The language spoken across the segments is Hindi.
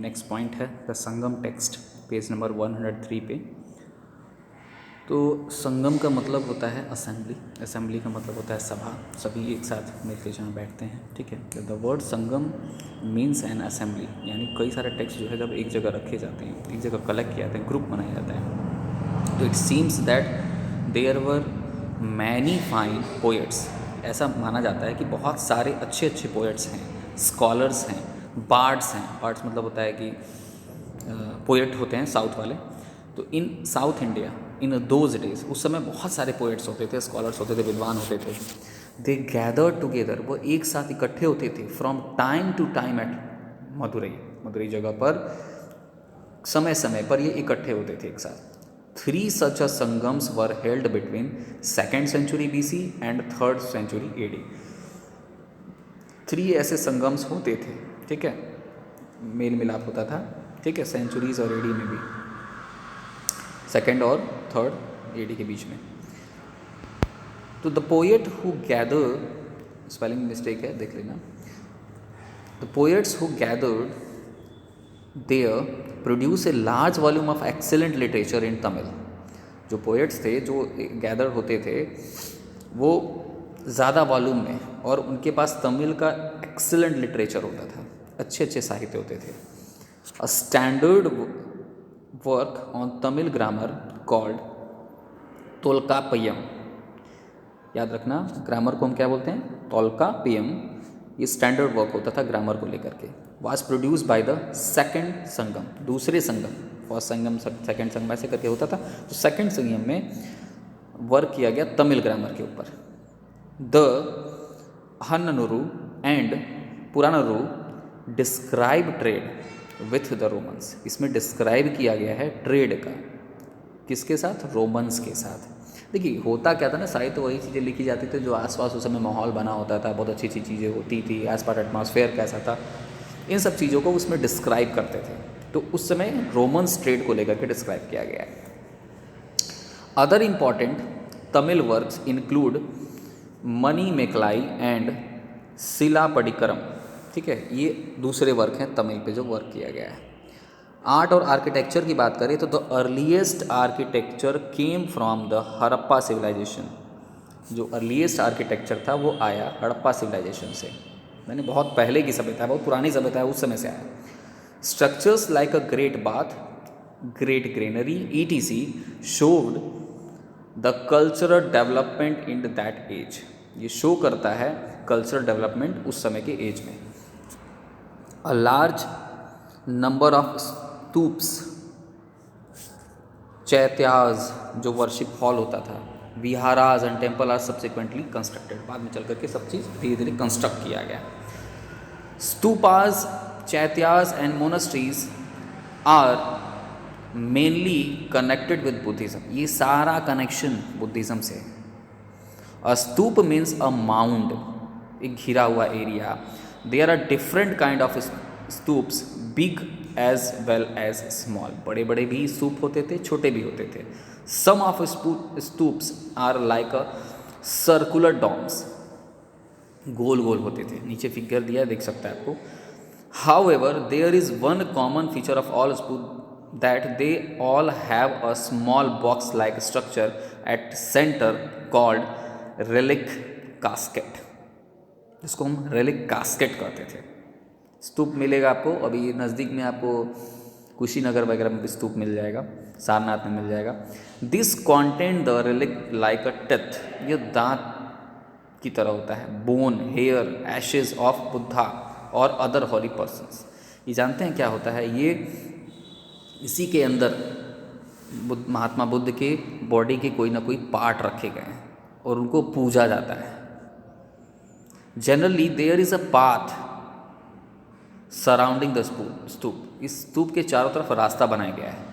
नेक्स्ट पॉइंट है the Sangam text, page number 103 पे। तो संगम का मतलब होता है असेंबली, असेंबली का मतलब होता है सभा, सभी एक साथ मिलकर जहाँ बैठते हैं, ठीक है। The word Sangam means N assembly, यानी कई सारे टेक्स्ट जो है जब एक जगह रखे जाते हैं, एक जगह कलेक्ट किए जाते हैं, ग्रुप बनाया जाता है। तो it seems that there were many fine poets, ऐसा माना जाता है कि बहुत सारे अच्छे अच्छे पोएट्स हैं, स्कॉलर्स हैं, बार्ड्स हैं। बार्ड्स मतलब होता है कि पोएट होते हैं साउथ वाले। तो in south India in those days, उस समय बहुत सारे पोएट्स होते थे, स्कॉलर्स होते थे, विद्वान होते थे। दे गैदर टुगेदर, वो एक साथ इकट्ठे होते थे from time to time at Madurai, Madurai जगह पर समय समय पर ये इकट्ठे होते थे एक साथ। 3 such Sangams were held between 2nd century BC and 3rd century AD। 3 ऐसे संगम्स होते थे, ठीक है, मेल मिलाप होता था, ठीक है, सेंचुरीज और एडी में भी, 2nd और 3rd AD के बीच में। तो the poet who gather, spelling mistake है देख लेना, the poets who gathered there produce a large volume of excellent literature in Tamil. जो पोएट्स थे जो गैदर होते थे वो ज़्यादा वॉल्यूम में, और उनके पास तमिल का एक्सेलेंट लिटरेचर होता था, अच्छे अच्छे साहित्य होते थे। A standard work on Tamil grammar called Tolkappiyam, याद रखना ग्रामर को हम क्या बोलते हैं, तोल्काप्पियम। ये स्टैंडर्ड वर्क होता था ग्रामर को लेकर के। Was produce by the 2nd संगम, दूसरे संगम, फर्स्ट संगम 2nd संगम ऐसे करके होता था। तो 2nd संगम में वर्क किया गया तमिल ग्रामर के ऊपर। The Ahananuru and Purananuru describe trade with the Romans, इसमें डिस्क्राइब किया गया है ट्रेड का, किसके साथ, रोमन्स के साथ। देखिए होता क्या था ना, साहित्य वही चीज़ें लिखी जाती थी जो आसपास उस समय माहौल बना होता था, बहुत अच्छी अच्छी चीज़ें होती थी, आसपास एटमॉस्फेयर कैसा था, इन सब चीज़ों को उसमें डिस्क्राइब करते थे। तो उस समय रोमन्स ट्रेड को लेकर के डिस्क्राइब किया गया है। Other important Tamil works include Manimekalai and Silappadikaram, ठीक है, ये दूसरे वर्क हैं तमिल पे जो वर्क किया गया है। आर्ट और आर्किटेक्चर की बात करें तो the earliest architecture came from the Harappa civilisation. जो अर्लीस्ट आर्किटेक्चर था वो आया हड़प्पा सिविलाइजेशन से, मैंने बहुत पहले की सभ्यता है, बहुत पुरानी सभ्यता है, उस समय से आया। Structures like a great bath, great granary ETC showed the cultural development in that age, ये शो करता है कल्चरल डेवलपमेंट उस समय के एज में। A large number of stupas, chaityas जो वर्शिप हॉल होता था, viharas and temple are subsequently constructed, बाद में चल करके सब चीज़ धीरे धीरे कंस्ट्रक्ट किया गया। Stupas, chaityas and monasteries are mainly connected with Buddhism, ये सारा कनेक्शन बुद्धिज्म से। अ स्तूप मीन्स अ माउंड, एक घिरा हुआ area. There are different kind of stupas, big as well as small, बड़े बड़े भी स्तूप होते थे, छोटे भी होते थे। Some of stupas are like a circular domes, गोल गोल होते थे, नीचे फिगर दिया देख सकता है आपको। However there is one common feature of all stupa that they all have a small box like structure at centre called relic casket, जिसको हम रेलिक कास्केट कहते थे। स्तूप मिलेगा आपको, अभी नज़दीक में आपको कुशीनगर वगैरह में भी स्तूप मिल जाएगा, सारनाथ में मिल जाएगा। This content the relic like a teeth, ये दांत की तरह होता है। Bone, hair, ashes of Buddha और अदर हॉली पर्सन्स, ये जानते हैं क्या होता है, ये इसी के अंदर महात्मा बुद्ध के बॉडी के कोई ना कोई पार्ट रखे गए हैं और उनको पूजा जाता है। Generally there is a path surrounding the stupa, इस स्तूप के चारों तरफ रास्ता बनाया गया है।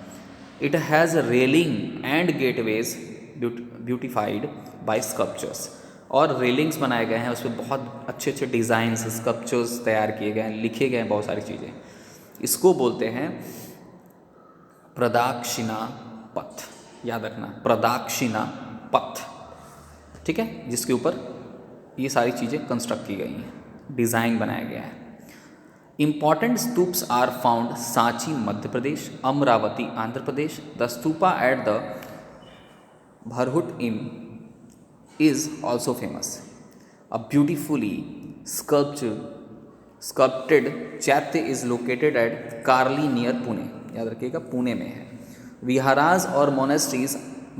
It has railing and gateways beautified by sculptures, और रेलिंग्स बनाए गए हैं, उसमें बहुत अच्छे अच्छे डिज़ाइंस, स्कल्पचर्स तैयार किए गए हैं, लिखे गए हैं बहुत सारी चीज़ें। इसको बोलते हैं प्रदक्षिणा पथ, याद रखना प्रदक्षिणा पथ, ठीक है, जिसके ऊपर ये सारी चीज़ें कंस्ट्रक्ट की गई हैं, डिज़ाइन बनाया गया है। Important stupas are found Sanchi Madhya Pradesh, Amaravati Andhra Pradesh. The stupa at the Bharhut in is also famous. A beautifully sculpted चैत्य is located at Karli near Pune. याद रखिएगा पुणे में है. विहाराज और monasteries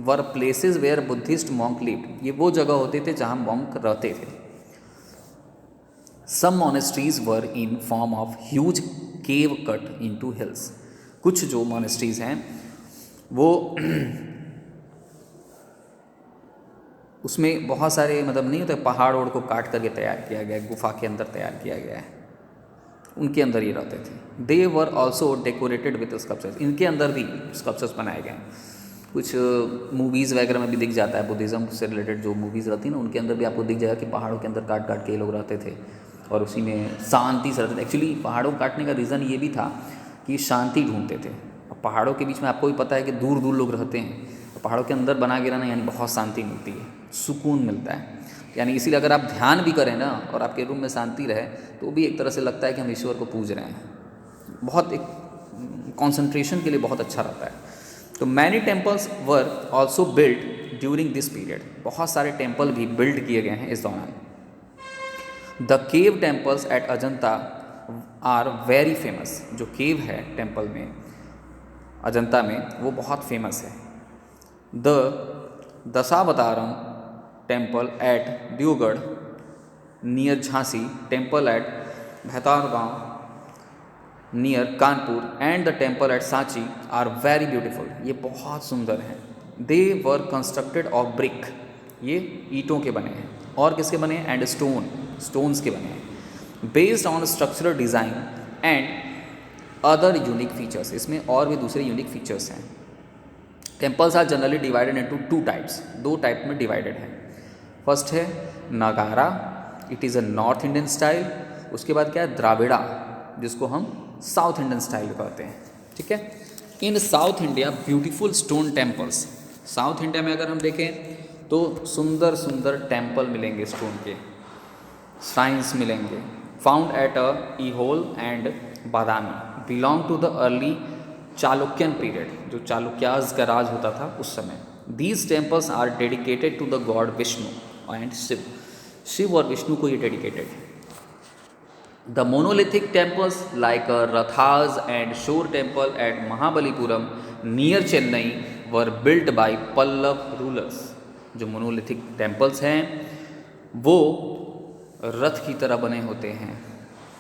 were places where Buddhist monk lived. ये वो जगह होते थे जहाँ मॉन्क रहते थे. Some monasteries were in form of huge cave cut into hills. कुछ जो मोनेस्ट्रीज हैं वो उसमें बहुत सारे मतलब नहीं होते पहाड़ ओड़ को काट करके तैयार किया गया, गुफा के अंदर तैयार किया गया है, उनके अंदर ये रहते थे. They were also decorated with sculptures. इनके अंदर भी स्कल्पचर्स बनाए गए हैं. कुछ मूवीज़ वगैरह में भी दिख जाता है, बुद्धिज़्म से रिलेटेड जो मूवीज़ रहती हैं ना उनके अंदर भी आपको दिख जाएगा कि पहाड़ों के अंदर काट काट के ये लोग रहते थे और उसी में शांति से रहते थे. एक्चुअली पहाड़ों को काटने का रीज़न ये भी था कि शांति ढूंढते थे. और पहाड़ों के बीच में आपको भी पता है कि दूर दूर लोग रहते हैं, पहाड़ों के अंदर बना के रहना यानी बहुत शांति मिलती है, सुकून मिलता है. यानी इसीलिए अगर आप ध्यान भी करें ना और आपके रूम में शांति रहे तो भी एक तरह से लगता है कि हम ईश्वर को पूज रहे हैं. बहुत एक कंसंट्रेशन के लिए बहुत अच्छा रहता है. तो many temples were also build during this period. बहुत सारे टेम्पल भी बिल्ड किए गए हैं इस दौरान. The cave temples at Ajanta are very famous. जो केव है टेम्पल में अजंता में वो बहुत फेमस है. The Dashavataram temple at Deogarh near Jhansi, temple at Bhitargaon near Kanpur and the temple at Sanchi are very beautiful. ये बहुत सुंदर हैं. They were constructed of brick. ये ईंटों के बने हैं. और किसके बने हैं? एंड स्टोन्स के बने हैं. Based on structural design and other unique features. इसमें और भी दूसरे यूनिक फीचर्स हैं. Temples are generally divided into two types. दो टाइप में डिवाइडेड है. फर्स्ट है Nagara, it is a north Indian style. उसके बाद क्या है? द्राविड़ा, जिसको हम साउथ इंडियन स्टाइल कहते हैं. ठीक है. In south India beautiful stone temples. South India में अगर हम देखें तो सुंदर सुंदर टेम्पल मिलेंगे, स्टोन के श्राइन्स मिलेंगे. Found at Aihole and Badami, belong to the early Chalukyan period. जो चालुक्याज का राज होता था उस समय. These temples are dedicated to the god Vishnu and Shiva. Shiva और विष्णु को ये डेडिकेटेड है. The monolithic temples like rathas and shore temple at Mahabalipuram near Chennai were built by Pallava rulers. जो मोनोलिथिक टेम्पल्स हैं वो रथ की तरह बने होते हैं.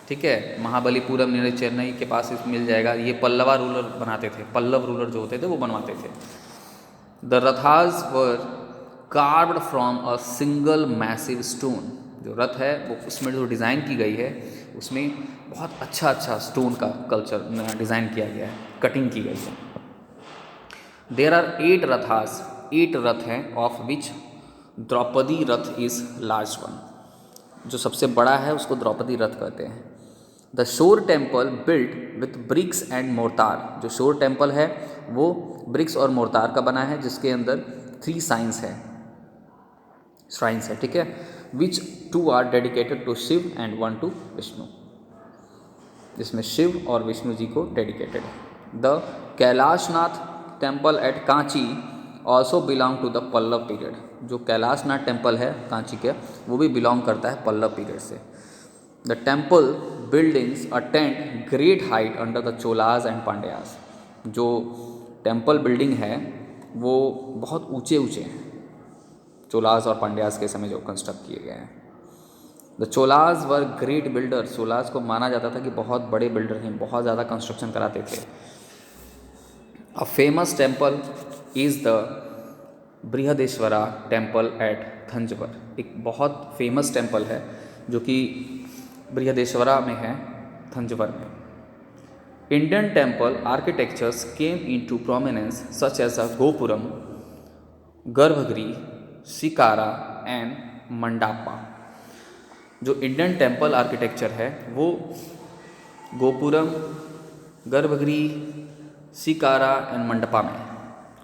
ठीक है. महाबलीपुरम नियर चेन्नई के पास मिल जाएगा. ये पल्लवा रूलर बनाते थे. पल्लव रूलर जो होते थे वो बनवाते थे. The rathas were carved from a single massive stone. जो रथ है वो उसमें जो डिज़ाइन की गई है उसमें बहुत अच्छा अच्छा स्टोन का कल्चर डिज़ाइन किया गया है, कटिंग की गई है. There are 8 रथास. 8 रथ हैं of which Draupadi Rath is large one. जो सबसे बड़ा है उसको द्रौपदी रथ कहते हैं. The shore temple built with bricks and mortar. जो शोर टेम्पल है वो ब्रिक्स और मोर्टार का बना है, जिसके अंदर 3 श्राइन्स है. ठीक है. Which 2 are dedicated to Shiva and 1 to Vishnu. जिसमें शिव और विष्णु जी को डेडिकेटेड है. The Kailashnath temple at Kanchi also belong to the Pallava period. जो कैलाशनाथ टेम्पल है कांची के वो भी बिलोंग करता है पल्लव पीरियड से. The temple buildings attend great height under the Cholas and Pandyas. जो टेम्पल बिल्डिंग है वो बहुत ऊंचे ऊंचे हैं. चोलाज और पांड्यास के समय जो कंस्ट्रक्ट किए गए हैं. The Cholas were great builder. Cholas को माना जाता था कि बहुत बड़े बिल्डर हैं, बहुत ज़्यादा कंस्ट्रक्शन कराते थे. A famous temple is the Brihadeshwara temple at Thanjavur. एक बहुत फेमस टेम्पल है जो कि बृहदेश्वरा में है, थंजवर में. Indian temple architectures came into prominence such as a gopuram, garbhagriha, shikhara and मंडापा. जो इंडियन टेम्पल आर्किटेक्चर है वो गोपुरम, गर्भगृह, शिकारा एंड मंडपा में.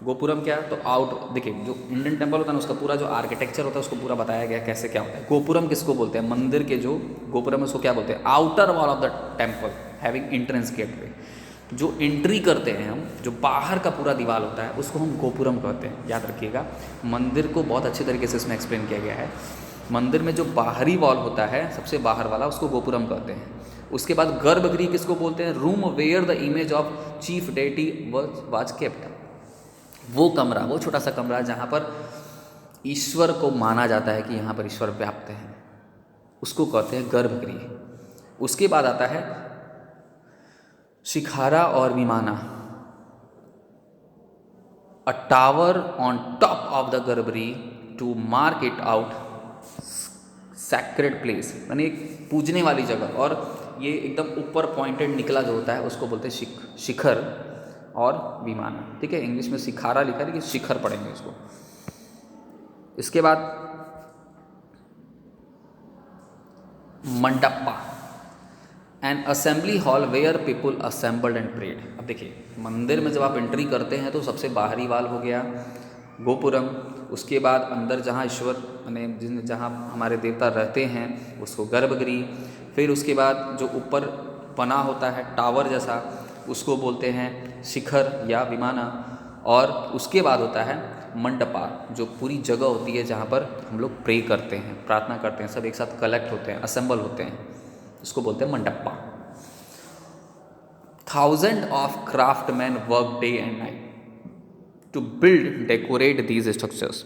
गोपुरम क्या है, तो आउट, देखिए जो इंडियन टेम्पल होता है ना उसका पूरा जो आर्किटेक्चर होता है उसको पूरा बताया गया कैसे क्या होता है। गोपुरम किसको बोलते हैं, मंदिर के जो गोपुरम है उसको क्या बोलते हैं, outer wall of the temple having entrance gateway, जो एंट्री करते हैं हम, जो बाहर का पूरा दीवार होता है उसको हम गोपुरम कहते हैं। याद रखिएगा, मंदिर को बहुत अच्छे तरीके से इसमें एक्सप्लेन किया गया है। मंदिर में जो बाहरी वॉल होता है सबसे बाहर वाला उसको गोपुरम कहते हैं। उसके बाद गर्भगृह किसको बोलते हैं, room where the image of chief deity was kept, वो कमरा, वो छोटा सा कमरा जहाँ पर ईश्वर को माना जाता है कि यहाँ पर ईश्वर व्याप्त है, उसको कहते हैं गर्भगृह। उसके बाद आता है शिखारा और vimana, a tower on top of the garbhagriha to mark it out sacred place, यानी एक पूजने वाली जगह, और ये एकदम ऊपर पॉइंटेड निकला जो होता है उसको बोलते हैं शिखर और विमाना। ठीक है, इंग्लिश में शिखारा लिखा है लेकिन शिखर पढ़ेंगे इसको। इसके बाद mandapa, an assembly hall where people assembled and prayed. अब देखिए, मंदिर में जब आप एंट्री करते हैं तो सबसे बाहरी वाल हो गया गोपुरम, उसके बाद अंदर जहाँ ईश्वर यानी जहाँ हमारे देवता रहते हैं उसको गर्भगृह, फिर उसके बाद जो ऊपर बना होता है टावर जैसा उसको बोलते हैं शिखर या विमाना, और उसके बाद होता है मंडपा, जो पूरी जगह होती है जहाँ पर हम लोग प्रे करते हैं, प्रार्थना करते हैं, सब एक साथ कलेक्ट होते हैं, असेंबल होते हैं, उसको बोलते हैं mandapa. 1000 of craftsmen work day and night to build decorate these structures।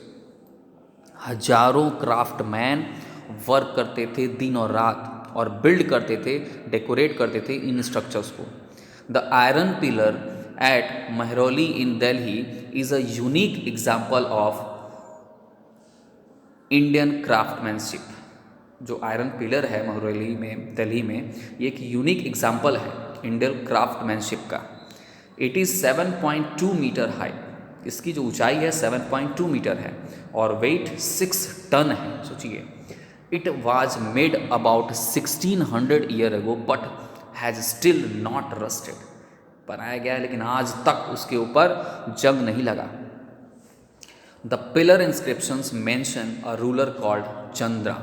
हजारों क्राफ्टमैन वर्क करते थे दिन और रात और बिल्ड करते थे, डेकोरेट करते थे इन स्ट्रक्चर्स को। The iron pillar at Mehrauli in Delhi is a unique example of Indian craftsmanship. जो आयरन पिलर है महरौली में दिल्ली में, ये एक यूनिक एग्जाम्पल है इंडियन क्राफ्टमैनशिप का। इट इज़ 7.2 मीटर हाई, इसकी जो ऊंचाई है 7.2 मीटर है और वेट 6 टन है। सोचिए, it was made about 1600 year ago but has still not rusted. बनाया गया है लेकिन आज तक उसके ऊपर जंग नहीं लगा। The pillar inscriptions mention a ruler called Chandra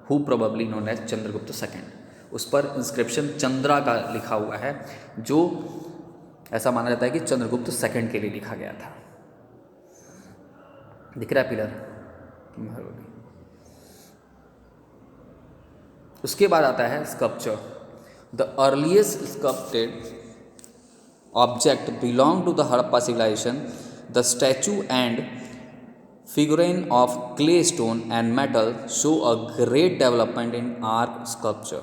who probably known as Chandragupta second. उस पर इंस्क्रिप्शन चंद्रा का लिखा हुआ है, जो ऐसा माना जाता है कि चंद्रगुप्त सेकंड के लिए लिखा गया था। दिख रहा है पिलर। उसके बाद आता है sculpture. The earliest sculpted object belong to the Harappa civilisation. The statue and figurine of clay, stone and metal show a great development in art sculpture.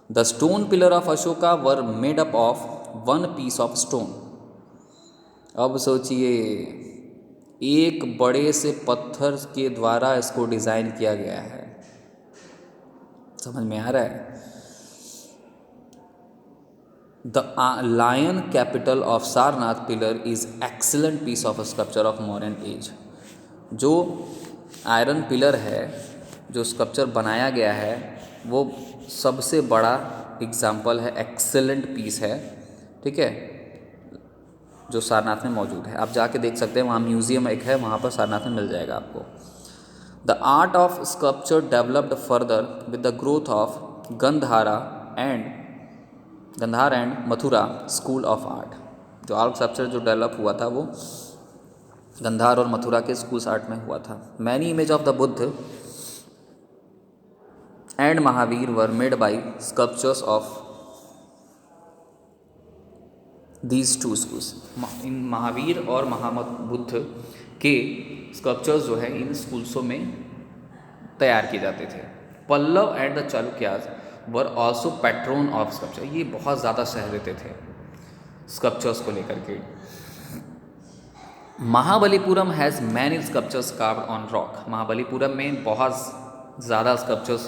The stone pillar of Ashoka were made up of one piece of stone. अब सोचिए, एक बड़े से पत्थर के द्वारा इसको डिज़ाइन किया गया है। समझ में आ रहा है? The lion capital of Sarnath pillar is excellent piece of sculpture of modern age. जो आयरन पिलर है, जो स्कल्पचर बनाया गया है, वो सबसे बड़ा एग्जाम्पल है, एक्सेलेंट पीस है। ठीक है, जो सारनाथ में मौजूद है। आप जाके देख सकते हैं, वहाँ म्यूज़ियम एक है, वहाँ पर सारनाथ में मिल जाएगा आपको। The art of sculpture developed further with the growth of Gandhara and Mathura school of art. जो आर्ट स्कल्पचर जो डेवलप हुआ था वो गंधार और मथुरा के स्कूल्स आर्ट में हुआ था। Many image of the Buddha and Mahavira were made by sculptures of these two schools. इन महावीर और बुद्ध के स्कल्पचर्स जो है इन स्कूल्सों में तैयार किए जाते थे। Pallava and the Chalukyas were also patron of sculpture. ये बहुत ज़्यादा सहरते थे स्कल्पचर्स को लेकर के। Mahabalipuram has many sculptures carved on rock. Mahabalipuram में बहुत ज़्यादा स्कल्पचर्स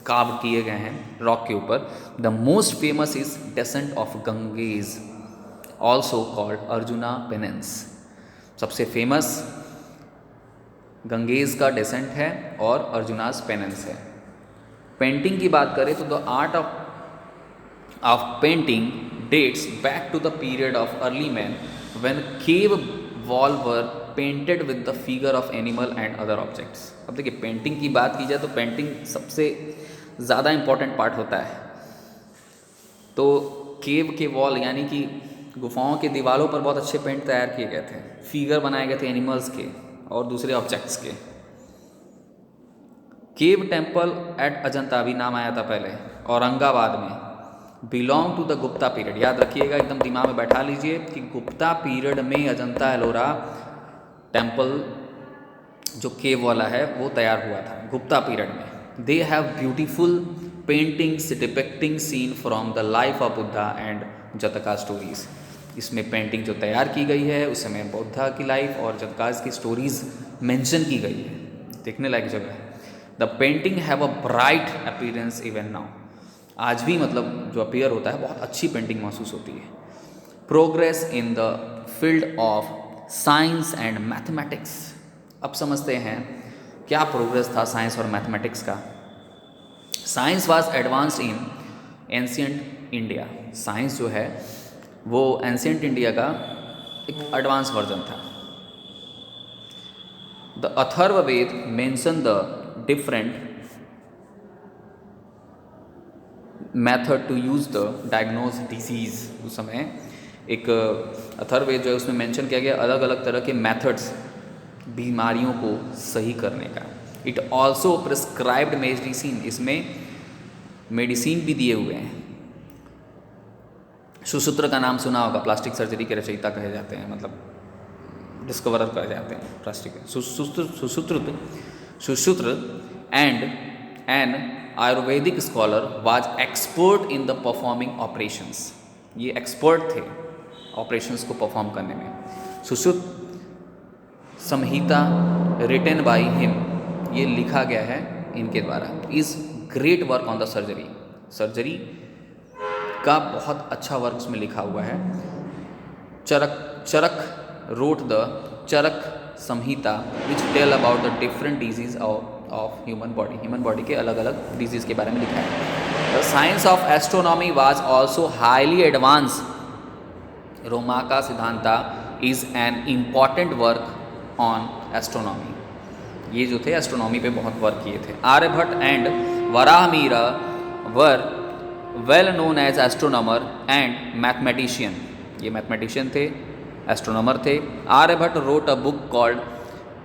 कार्व किए गए हैं रॉक के ऊपर। The most famous is descent of Ganges also called arjuna penance. सबसे फेमस गंगेज का डेसेंट है और अर्जुनास पेनेंस है। पेंटिंग की बात करें तो the art of painting dates back to the period of early man when cave wall were painted with the figure of animal and other objects. अब देखिए पेंटिंग की बात की जाए तो पेंटिंग सबसे ज़्यादा इम्पॉर्टेंट पार्ट होता है। तो केव के वॉल यानी कि गुफाओं के दीवारों पर बहुत अच्छे पेंट तैयार किए गए थे, फिगर बनाए गए थे एनिमल्स के और दूसरे ऑब्जेक्ट्स के। केव टेम्पल एट अजंता भी नाम आया था पहले औरंगाबाद में, belong to the Gupta period. याद रखिएगा, एकदम दिमाग में बैठा लीजिए कि गुप्ता पीरियड में अजंता एलोरा टेम्पल जो केव वाला है वो तैयार हुआ था गुप्ता पीरियड में। They have beautiful paintings depicting scene from the life of Buddha and Jataka stories. इसमें पेंटिंग जो तैयार की गई है उसमें बुद्धा की लाइफ और जतकाज की स्टोरीज मेंशन की गई है, देखने लायक जगह है। The painting have a bright appearance even now. आज भी मतलब जो अपीयर होता है बहुत अच्छी पेंटिंग महसूस होती है। Progress in the field of science and mathematics. अब समझते हैं क्या प्रोग्रेस था साइंस और मैथमेटिक्स का। Science was advanced in ancient India. Science जो है वो एंशिएंट इंडिया का एक एडवांस वर्जन था। The Atharvaveda mention the different method to use the diagnose disease. उस समय एक अथर्ववेद जो है उसमें मेंशन किया गया अलग अलग तरह के मेथड्स बीमारियों को सही करने का। इट ऑल्सो प्रिस्क्राइब्ड मेडिसिन, इसमें मेडिसिन भी दिए हुए हैं। सुसूत्र का नाम सुना होगा, प्लास्टिक सर्जरी के रचयिता कहे जाते हैं, मतलब डिस्कवरर कहे जाते हैं प्लास्टिक। सुसूत्र and an ayurvedic scholar was expert in the performing operations. ये एक्सपर्ट थे ऑपरेशंस को परफॉर्म करने में। Sushruta Samhita written by him, ये लिखा गया है इनके द्वारा। Is great work on the surgery. Surgery का बहुत अच्छा वर्क उसमें लिखा हुआ है। Charaka wrote the Charaka Samhita which tell about the different disease of human body. Human body के अलग अलग डिजीज़ के बारे में लिखा है। The science of astronomy was also highly advance. Romaka Siddhanta is an important work on astronomy. ये जो थे एस्ट्रोनॉमी पे बहुत वर्क किए थे। Aryabhata and Varahamihira were well known as astronomer and mathematician. ये मैथमेटिशियन थे, एस्ट्रोनॉमर थे। Aryabhata wrote a book called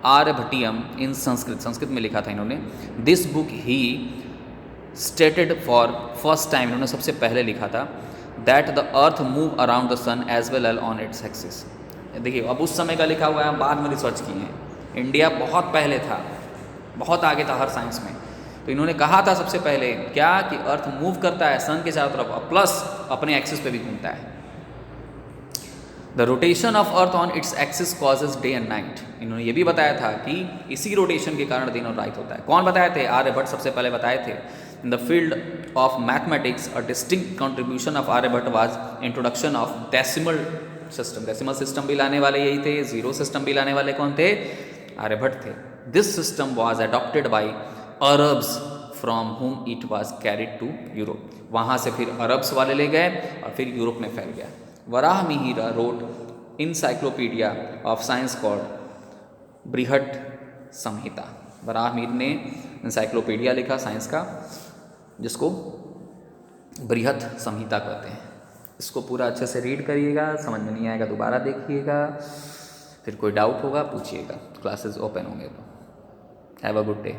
Aryabhatiya in Sanskrit. Sanskrit में लिखा था इन्होंने। This book he stated for first time, इन्होंने सबसे पहले लिखा था that the earth move around the sun as well on its axis. देखिए अब उस समय का लिखा हुआ है, बाद में रिसर्च किए हैं। इंडिया बहुत पहले था, बहुत आगे था हर साइंस में। तो इन्होंने कहा था सबसे पहले क्या कि अर्थ मूव करता है सन के चारों तरफ प्लस अपने एक्सिस पे भी घूमता है। The rotation of earth on its axis causes day and night. इन्होंने ये भी बताया था कि इसी रोटेशन के कारण दिन और रात होता है। कौन बताए थे? आर्यभट्ट सबसे पहले बताए थे। In the field of mathematics a distinct contribution of Aryabhata was introduction of decimal system. Decimal system भी लाने वाले यही थे, जीरो सिस्टम भी लाने वाले कौन थे? आर्यभट्ट थे। This system was adopted by Arabs from whom it was carried to Europe. वहाँ से फिर अरब्स वाले ले गए और फिर यूरोप में फैल गया। Varahamihira wrote encyclopedia of science called Brihat Samhita. Varahamihira ने इनसाइक्लोपीडिया लिखा साइंस का, जिसको बृहत संहिता कहते हैं। इसको पूरा अच्छे से रीड करिएगा, समझ में नहीं आएगा दोबारा देखिएगा, फिर कोई डाउट होगा पूछिएगा, क्लासेस ओपन होंगे तो। Have a good day.